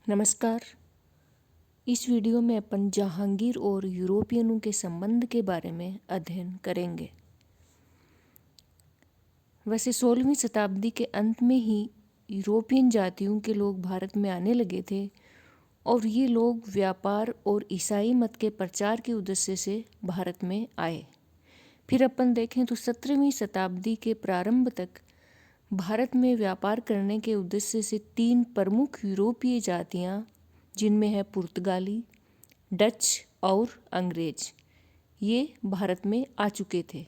नमस्कार। इस वीडियो में अपन जहांगीर और यूरोपियनों के संबंध के बारे में अध्ययन करेंगे। वैसे 16वीं शताब्दी के अंत में ही यूरोपियन जातियों के लोग भारत में आने लगे थे और ये लोग व्यापार और ईसाई मत के प्रचार के उद्देश्य से भारत में आए। फिर अपन देखें तो 17वीं शताब्दी के प्रारंभ तक भारत में व्यापार करने के उद्देश्य से 3 प्रमुख यूरोपीय जातियां, जिनमें है पुर्तगाली, डच और अंग्रेज, ये भारत में आ चुके थे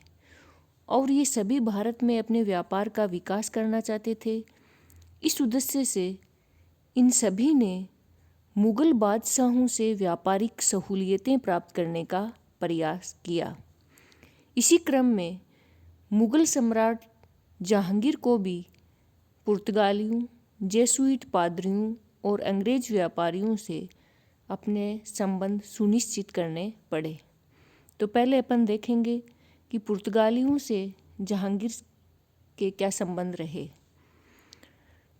और ये सभी भारत में अपने व्यापार का विकास करना चाहते थे। इस उद्देश्य से इन सभी ने मुगल बादशाहों से व्यापारिक सहूलियतें प्राप्त करने का प्रयास किया। इसी क्रम में मुगल सम्राट जहांगीर को भी पुर्तगालियों, जेसुइट पादरियों और अंग्रेज व्यापारियों से अपने संबंध सुनिश्चित करने पड़े। तो पहले अपन देखेंगे कि पुर्तगालियों से जहांगीर के क्या संबंध रहे।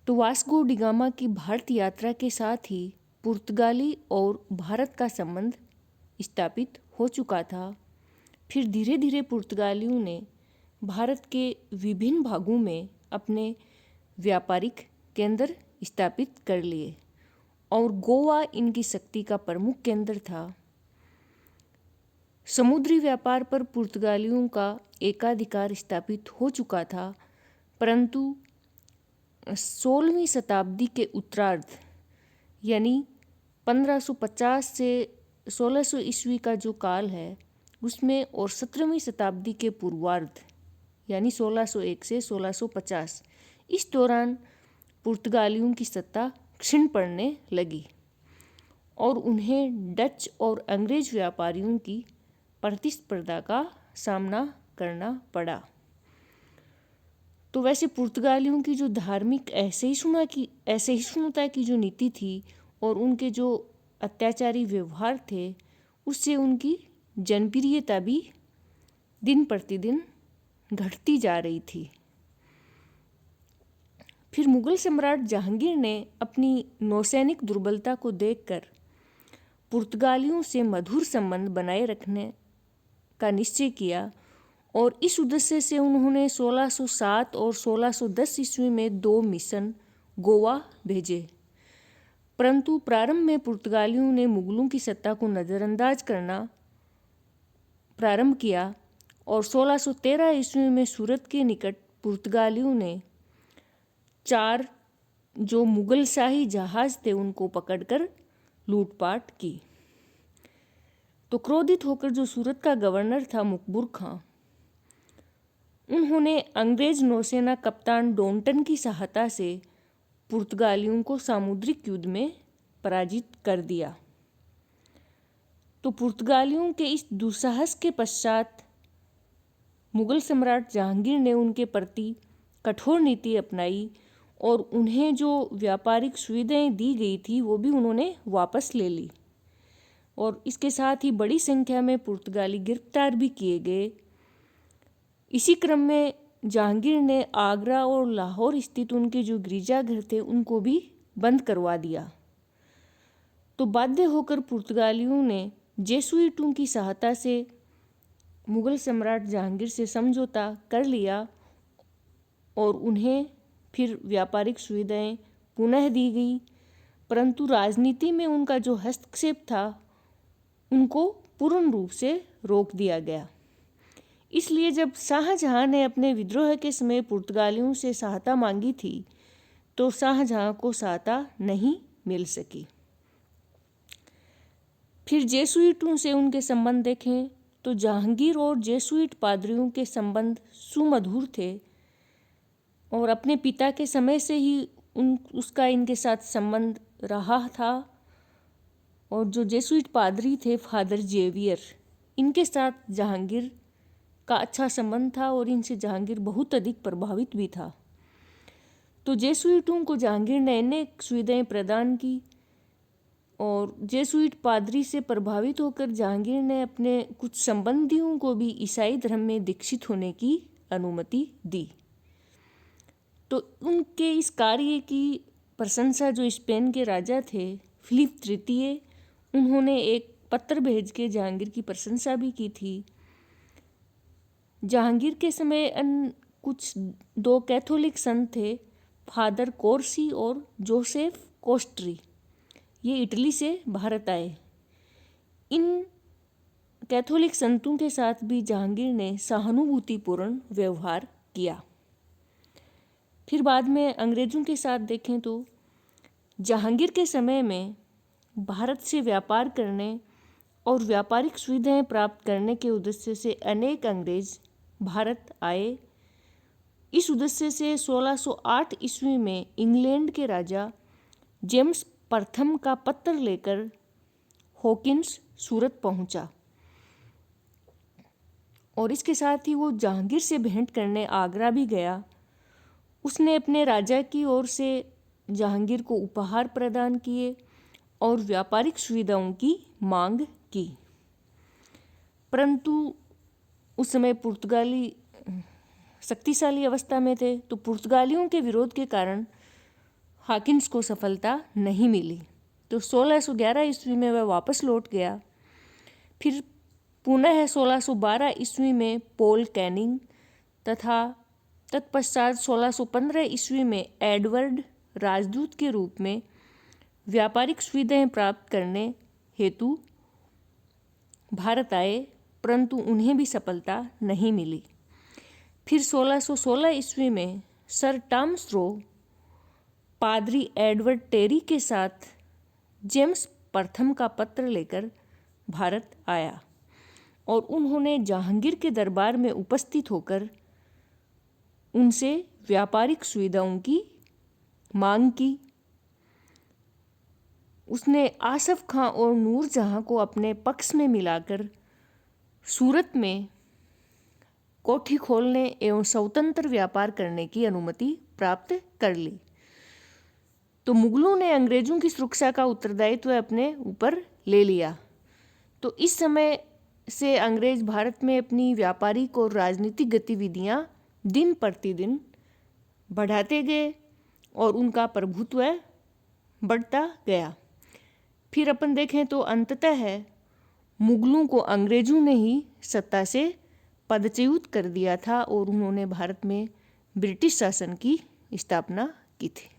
तो वास्को डी गामा की भारत यात्रा के साथ ही पुर्तगाली और भारत का संबंध स्थापित हो चुका था। फिर धीरे धीरे पुर्तगालियों ने भारत के विभिन्न भागों में अपने व्यापारिक केंद्र स्थापित कर लिए और गोवा इनकी शक्ति का प्रमुख केंद्र था। समुद्री व्यापार पर पुर्तगालियों का एकाधिकार स्थापित हो चुका था, परंतु 16वीं शताब्दी के उत्तरार्ध यानी 1550 से 1600 ईस्वी का जो काल है उसमें और 17वीं शताब्दी के पूर्वार्ध यानी 1601 से 1650 इस दौरान पुर्तगालियों की सत्ता क्षीण पड़ने लगी और उन्हें डच और अंग्रेज व्यापारियों की प्रतिस्पर्धा का सामना करना पड़ा। तो वैसे पुर्तगालियों की जो धार्मिक असहिष्णुता की जो नीति थी और उनके जो अत्याचारी व्यवहार थे उससे उनकी जनप्रियता भी दिन प्रतिदिन घटती जा रही थी। फिर मुगल सम्राट जहांगीर ने अपनी नौसैनिक दुर्बलता को देखकर पुर्तगालियों से मधुर संबंध बनाए रखने का निश्चय किया और इस उद्देश्य से उन्होंने 1607 और 1610 ईस्वी में 2 मिशन गोवा भेजे। परंतु प्रारंभ में पुर्तगालियों ने मुगलों की सत्ता को नज़रअंदाज करना प्रारंभ किया और 1613 ईस्वी में सूरत के निकट पुर्तगालियों ने 4 जो मुगल शाही जहाज थे उनको पकड़कर लूटपाट की। तो क्रोधित होकर जो सूरत का गवर्नर था मकबूर खां, उन्होंने अंग्रेज नौसेना कप्तान डोंटन की सहायता से पुर्तगालियों को सामुद्रिक युद्ध में पराजित कर दिया। तो पुर्तगालियों के इस दुस्साहस के पश्चात मुगल सम्राट जहांगीर ने उनके प्रति कठोर नीति अपनाई और उन्हें जो व्यापारिक सुविधाएं दी गई थी वो भी उन्होंने वापस ले ली और इसके साथ ही बड़ी संख्या में पुर्तगाली गिरफ्तार भी किए गए। इसी क्रम में जहांगीर ने आगरा और लाहौर स्थित उनके जो गिरजाघर थे उनको भी बंद करवा दिया। तो बाध्य होकर पुर्तगालियों ने जेसुइटों की सहायता से मुगल सम्राट जहांगीर से समझौता कर लिया और उन्हें फिर व्यापारिक सुविधाएं पुनः दी गई, परंतु राजनीति में उनका जो हस्तक्षेप था उनको पूर्ण रूप से रोक दिया गया। इसलिए जब शाहजहां ने अपने विद्रोह के समय पुर्तगालियों से सहायता मांगी थी तो शाहजहां को सहायता नहीं मिल सकी। फिर जेसुइटों से उनके संबंध देखें तो जहांगीर और जेसुइट पादरियों के संबंध सुमधुर थे और अपने पिता के समय से ही उसका इनके साथ संबंध रहा था। और जो जेसुइट पादरी थे फादर जेवियर, इनके साथ जहांगीर का अच्छा संबंध था और इनसे जहांगीर बहुत अधिक प्रभावित भी था। तो जेसुइटों को जहांगीर ने अनेक सुविधाएं प्रदान की और जेसुइट पादरी से प्रभावित होकर जहांगीर ने अपने कुछ संबंधियों को भी ईसाई धर्म में दीक्षित होने की अनुमति दी। तो उनके इस कार्य की प्रशंसा जो स्पेन के राजा थे फिलिप तृतीय, उन्होंने एक पत्र भेज के जहांगीर की प्रशंसा भी की थी। जहांगीर के समय कुछ दो कैथोलिक संत थे, फादर कोर्सी और जोसेफ कोस्ट्री। ये इटली से भारत आए। इन कैथोलिक संतों के साथ भी जहांगीर ने सहानुभूतिपूर्ण व्यवहार किया। फिर बाद में अंग्रेज़ों के साथ देखें तो जहांगीर के समय में भारत से व्यापार करने और व्यापारिक सुविधाएं प्राप्त करने के उद्देश्य से अनेक अंग्रेज भारत आए। इस उद्देश्य से 1608 ईस्वी में इंग्लैंड के राजा जेम्स प्रथम का पत्र लेकर हॉकिंस सूरत पहुंचा और इसके साथ ही वो जहांगीर से भेंट करने आगरा भी गया। उसने अपने राजा की ओर से जहांगीर को उपहार प्रदान किए और व्यापारिक सुविधाओं की मांग की। परंतु उस समय पुर्तगाली शक्तिशाली अवस्था में थे, तो पुर्तगालियों के विरोध के कारण हॉकिंस को सफलता नहीं मिली। तो 1611 ईस्वी में वह वापस लौट गया। फिर पुनः 1612 ईस्वी में पॉल कैनिंग तथा तत्पश्चात 1615 ईस्वी में एडवर्ड राजदूत के रूप में व्यापारिक सुविधाएं प्राप्त करने हेतु भारत आए, परंतु उन्हें भी सफलता नहीं मिली। फिर 1616 ईस्वी में सर टॉमस रो पादरी एडवर्ड टेरी के साथ जेम्स प्रथम का पत्र लेकर भारत आया और उन्होंने जहांगीर के दरबार में उपस्थित होकर उनसे व्यापारिक सुविधाओं की मांग की। उसने आसफ खां और नूरजहां को अपने पक्ष में मिलाकर सूरत में कोठी खोलने एवं स्वतंत्र व्यापार करने की अनुमति प्राप्त कर ली। तो मुगलों ने अंग्रेजों की सुरक्षा का उत्तरदायित्व अपने ऊपर ले लिया। तो इस समय से अंग्रेज भारत में अपनी व्यापारिक और राजनीतिक गतिविधियां दिन प्रतिदिन बढ़ाते गए और उनका प्रभुत्व बढ़ता गया। फिर अपन देखें तो अंततः मुगलों को अंग्रेजों ने ही सत्ता से पदच्युत कर दिया था और उन्होंने भारत में ब्रिटिश शासन की स्थापना की थी।